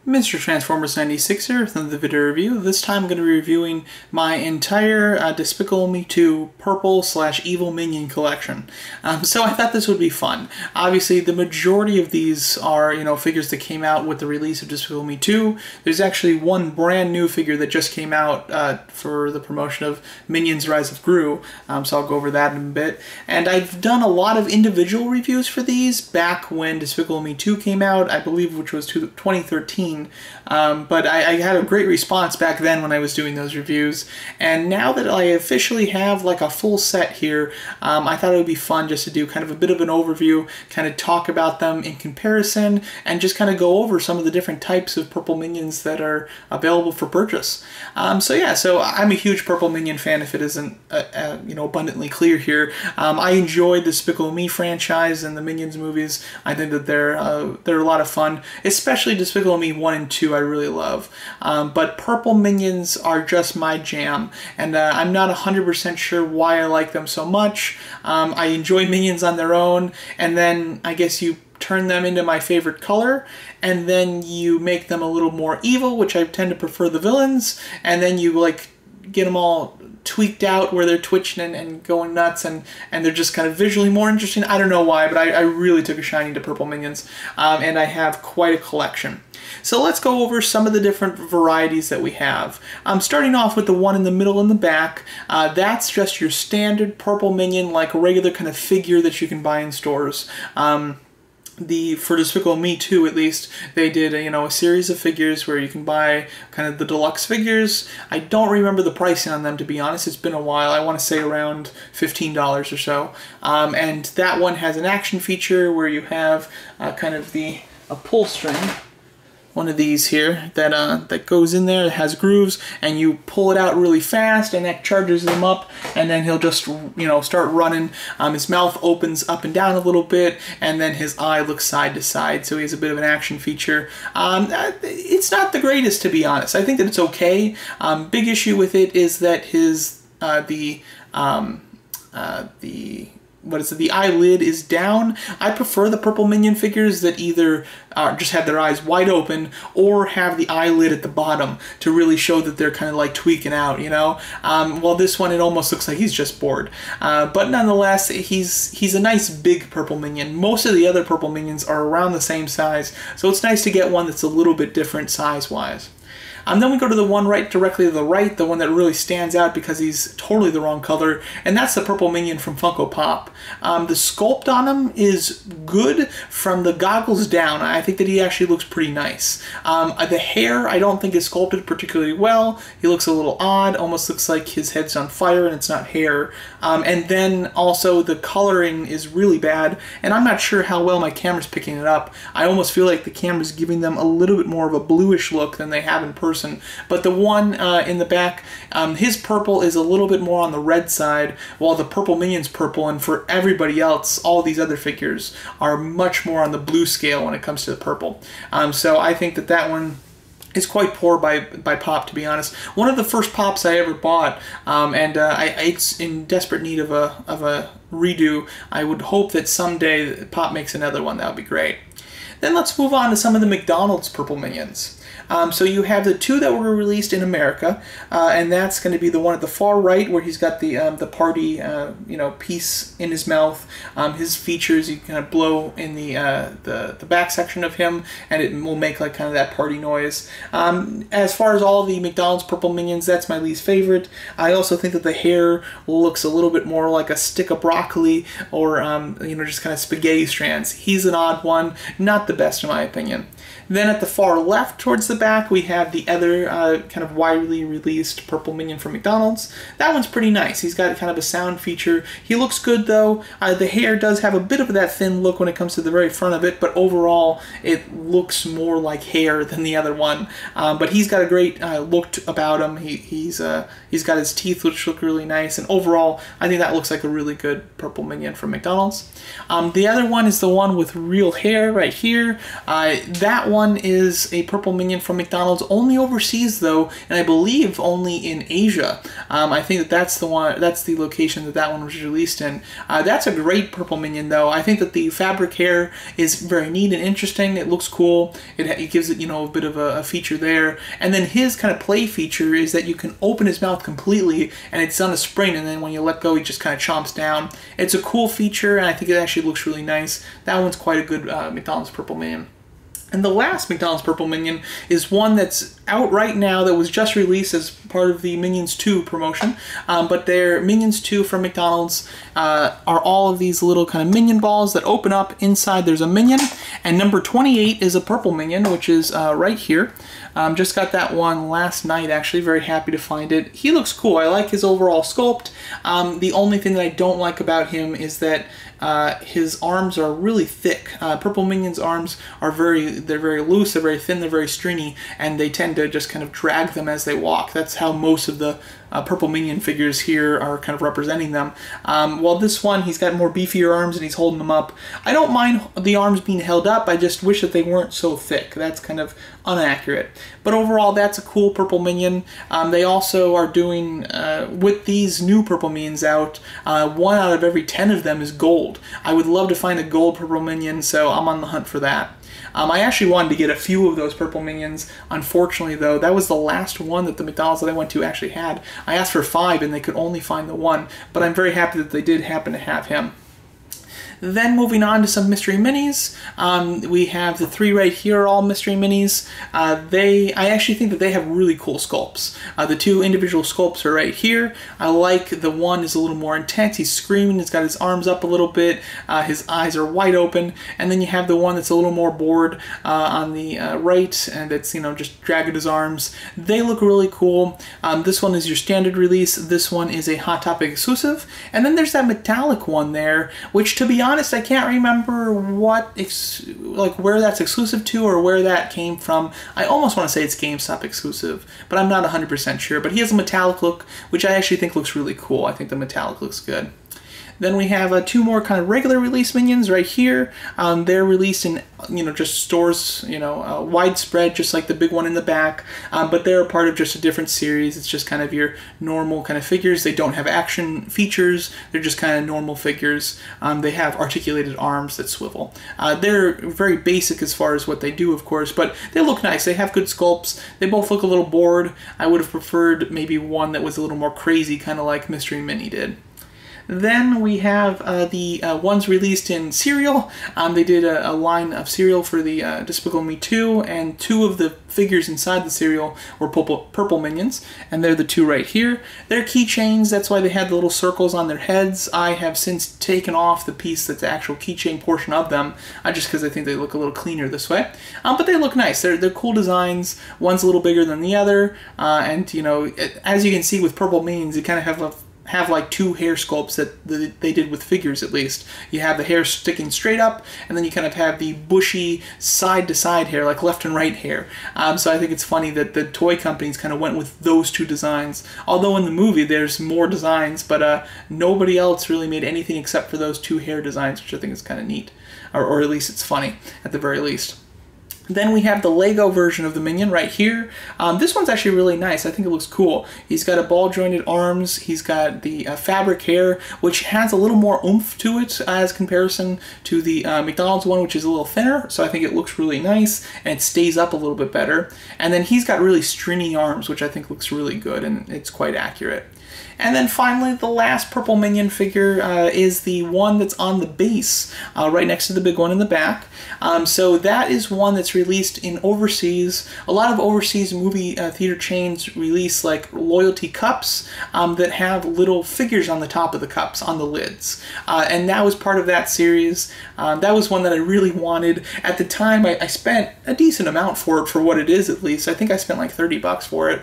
Mr. Transformers 96 here with another video review. This time I'm going to be reviewing my entire Despicable Me 2 purple/evil Minion collection. So I thought this would be fun. Obviously the majority of these are, figures that came out with the release of Despicable Me 2. There's actually one brand new figure that just came out for the promotion of Minions Rise of Gru, so I'll go over that in a bit. And I've done a lot of individual reviews for these back when Despicable Me 2 came out, I believe, which was 2013. But I had a great response back then when I was doing those reviews, and now that I officially have like a full set here, I thought it would be fun just to do kind of a bit of an overview, kind of talk about them in comparison, and just kind of go over some of the different types of purple minions that are available for purchase. So I'm a huge purple minion fan, if it isn't abundantly clear here. I enjoyed the Despicable Me franchise and the Minions movies. I think that they're a lot of fun, especially Despicable Me 1 and 2 I really love. But purple minions are just my jam, and I'm not 100% sure why I like them so much. I enjoy minions on their own, and then I guess you turn them into my favorite color, and then you make them a little more evil, which I tend to prefer the villains, and then you like get them all tweaked out where they're twitching and going nuts, and they're just kind of visually more interesting. I don't know why, but I really took a shine to purple minions, and I have quite a collection. So let's go over some of the different varieties that we have. Starting off with the one in the middle in the back. That's just your standard purple minion, like a regular kind of figure that you can buy in stores. For Despicable Me 2, at least, they did a series of figures where you can buy kind of the deluxe figures. I don't remember the pricing on them, to be honest. It's been a while. I want to say around $15 or so. And that one has an action feature where you have kind of a pull string. One of these here that goes in there, that has grooves, and you pull it out really fast, and that charges him up, and then he'll just start running. His mouth opens up and down a little bit, and then his eye looks side to side, so he has a bit of an action feature. It's not the greatest, to be honest. I think that it's okay. Big issue with it is that the eyelid is down. I prefer the purple minion figures that either just have their eyes wide open or have the eyelid at the bottom to really show that they're kind of like tweaking out, Well, this one, it almost looks like he's just bored. But nonetheless, he's a nice big purple minion. Most of the other purple minions are around the same size, so it's nice to get one that's a little bit different size-wise. Then we go to the one directly to the right, the one that really stands out because he's totally the wrong color, and that's the purple Minion from Funko Pop. The sculpt on him is good from the goggles down. I think that he actually looks pretty nice. The hair I don't think is sculpted particularly well. He looks a little odd, almost looks like his head's on fire and it's not hair. And then also the coloring is really bad, and I'm not sure how well my camera's picking it up. I almost feel like the camera's giving them a little bit more of a bluish look than they have in person. But the one in the back, his purple is a little bit more on the red side, while the purple minion's purple, and for everybody else, all these other figures are much more on the blue scale when it comes to the purple. So I think that one is quite poor by Pop, to be honest. One of the first Pops I ever bought, and it's in desperate need of a redo. I would hope that someday Pop makes another one. That would be great. Then let's move on to some of the McDonald's purple minions. So you have the two that were released in America, and that's going to be the one at the far right where he's got the party piece in his mouth. His features, you kind of blow in the back section of him, and it will make like kind of that party noise. As far as all the McDonald's purple minions, that's my least favorite. I also think that the hair looks a little bit more like a stick of broccoli, or just kind of spaghetti strands. He's an odd one, not the best in my opinion. Then at the far left towards the back, we have the other kind of widely released purple minion from McDonald's. That one's pretty nice. He's got kind of a sound feature. He looks good though. The hair does have a bit of that thin look when it comes to the very front of it, but overall it looks more like hair than the other one. But he's got a great look about him. He's got his teeth, which look really nice, and overall I think that looks like a really good purple minion from McDonald's. The other one is the one with real hair right here. here. That one is a purple Minion from McDonald's, only overseas though, and I believe only in Asia. I think that that's the one, that's the location that that one was released in. That's a great purple Minion though. I think that the fabric hair is very neat and interesting. It looks cool. It gives it, you know, a bit of a feature there. And then his kind of play feature is that you can open his mouth completely, and it's on a spring, and then when you let go, he just kind of chomps down. It's a cool feature, and I think it actually looks really nice. That one's quite a good McDonald's purple Minion. And the last McDonald's purple Minion is one that's out right now that was just released as part of the Minions 2 promotion. But they're Minions 2 from McDonald's are all of these little kind of Minion balls that open up. Inside there's a Minion, and number 28 is a purple Minion, which is right here. Just got that one last night, actually. Very happy to find it. He looks cool. I like his overall sculpt. The only thing that I don't like about him is that his arms are really thick. Purple Minion's arms are they're very loose, they're very thin, they're very stringy, and they tend to just kind of drag them as they walk. That's how most of the purple Minion figures here are kind of representing them. While this one, he's got more beefier arms and he's holding them up. I don't mind the arms being held up, I just wish that they weren't so thick. That's kind of inaccurate. But overall, that's a cool purple Minion. They also are doing, with these new purple Minions out, 1 out of every 10 of them is gold. I would love to find a gold purple Minion, so I'm on the hunt for that. I actually wanted to get a few of those purple Minions. Unfortunately, though, that was the last one that the McDonald's that I went to actually had. I asked for 5 and they could only find the 1, but I'm very happy that they did happen to have him. Then moving on to some mystery minis, we have the 3 right here, all mystery minis. I actually think that they have really cool sculpts. The 2 individual sculpts are right here. I like the one is a little more intense. He's screaming. He's got his arms up a little bit. His eyes are wide open. And then you have the one that's a little more bored on the right, and it's, you know, just dragging his arms. They look really cool. This one is your standard release. This one is a Hot Topic exclusive. And then there's that metallic one there, which, to be honest, I can't remember where that's exclusive to or where that came from. I almost want to say it's GameStop exclusive, but I'm not 100% sure. But he has a metallic look, which I actually think looks really cool. I think the metallic looks good. Then we have 2 more kind of regular release Minions right here. They're released in, you know, just stores, you know, widespread, just like the big one in the back. But they're a part of just a different series. It's just kind of your normal kind of figures. They don't have action features. They're just kind of normal figures. They have articulated arms that swivel. They're very basic as far as what they do, of course, but they look nice. They have good sculpts. They both look a little bored. I would have preferred maybe one that was a little more crazy, kind of like Mystery Mini did. Then we have the ones released in cereal. They did a line of cereal for the Despicable Me 2, and 2 of the figures inside the cereal were purple Minions, and they're the 2 right here. They're keychains, that's why they had the little circles on their heads. I have since taken off the piece that's the actual keychain portion of them, just because I think they look a little cleaner this way. But they look nice. They're cool designs. One's a little bigger than the other, and you know, as you can see with purple Minions, you kind of have like 2 hair sculpts that they did with figures, at least. You have the hair sticking straight up, and then you kind of have the bushy side-to-side hair, like left and right hair. So I think it's funny that the toy companies kind of went with those 2 designs. Although in the movie there's more designs, but nobody else really made anything except for those 2 hair designs, which I think is kind of neat. Or at least it's funny, at the very least. Then we have the Lego version of the Minion right here. This one's actually really nice. I think it looks cool. He's got a ball-jointed arms. He's got the fabric hair, which has a little more oomph to it as comparison to the McDonald's one, which is a little thinner. So I think it looks really nice, and it stays up a little bit better. And then he's got really stringy arms, which I think looks really good, and it's quite accurate. And then finally, the last purple Minion figure is the one that's on the base, right next to the big one in the back. So that is one that's released in overseas. A lot of overseas movie theater chains release like loyalty cups that have little figures on the top of the cups, on the lids. And that was part of that series. That was one that I really wanted. At the time, I spent a decent amount for it, for what it is at least. I think I spent like 30 bucks for it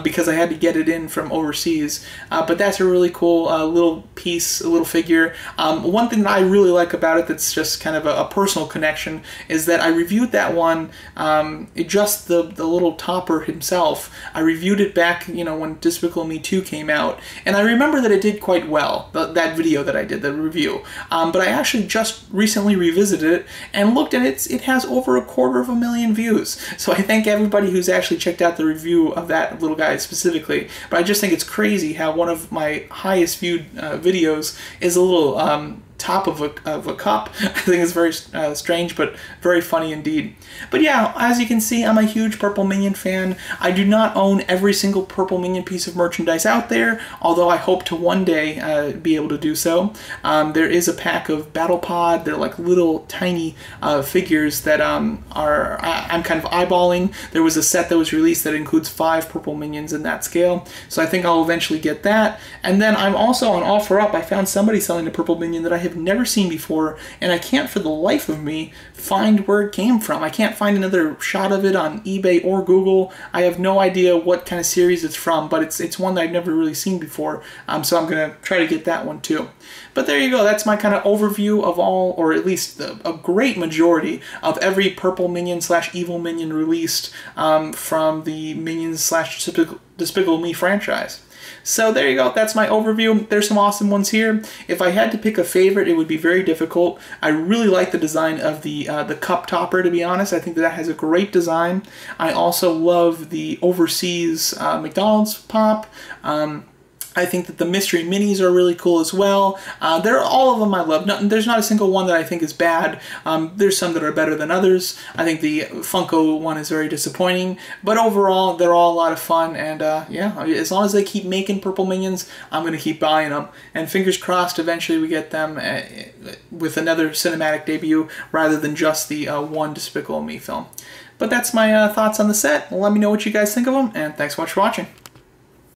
because I had to get it in from overseas. But that's a really cool little piece, a little figure. One thing that I really like about it that's just kind of a personal connection is that I reviewed that one on just the little topper himself. I reviewed it back, you know, when Despicable Me 2 came out, and I remember that it did quite well, that video that I did, the review. But I actually just recently revisited it and looked at it. It has over 250,000 views. So I thank everybody who's actually checked out the review of that little guy specifically. But I just think it's crazy how one of my highest viewed videos is a little top of a cup. I think it's very strange, but very funny indeed. But yeah, as you can see, I'm a huge Purple Minion fan. I do not own every single Purple Minion piece of merchandise out there, although I hope to one day be able to do so. There is a pack of Battle Pod. They're like little tiny figures that I'm kind of eyeballing. There was a set that was released that includes 5 Purple Minions in that scale, so I think I'll eventually get that. And then I'm also on OfferUp. I found somebody selling a Purple Minion that I have never seen before, and I can't for the life of me find where it came from. I can't find another shot of it on eBay or Google. I have no idea what kind of series it's from, but it's one that I've never really seen before, so I'm going to try to get that one too. But there you go. That's my kind of overview of all, or at least a great majority of every Purple Minion / Evil Minion released from the Minions / Despicable Me franchise. So there you go, that's my overview. There's some awesome ones here. If I had to pick a favorite, it would be very difficult. I really like the design of the cup topper, to be honest. I think that has a great design. I also love the overseas McDonald's pop. I think that the mystery minis are really cool as well. All of them I love. There's not a single one that I think is bad. There's some that are better than others. I think the Funko one is very disappointing. But overall, they're all a lot of fun. And yeah, as long as they keep making Purple Minions, I'm going to keep buying them. And fingers crossed, eventually we get them with another cinematic debut rather than just the one Despicable Me film. But that's my thoughts on the set. Let me know what you guys think of them. And thanks so much for watching.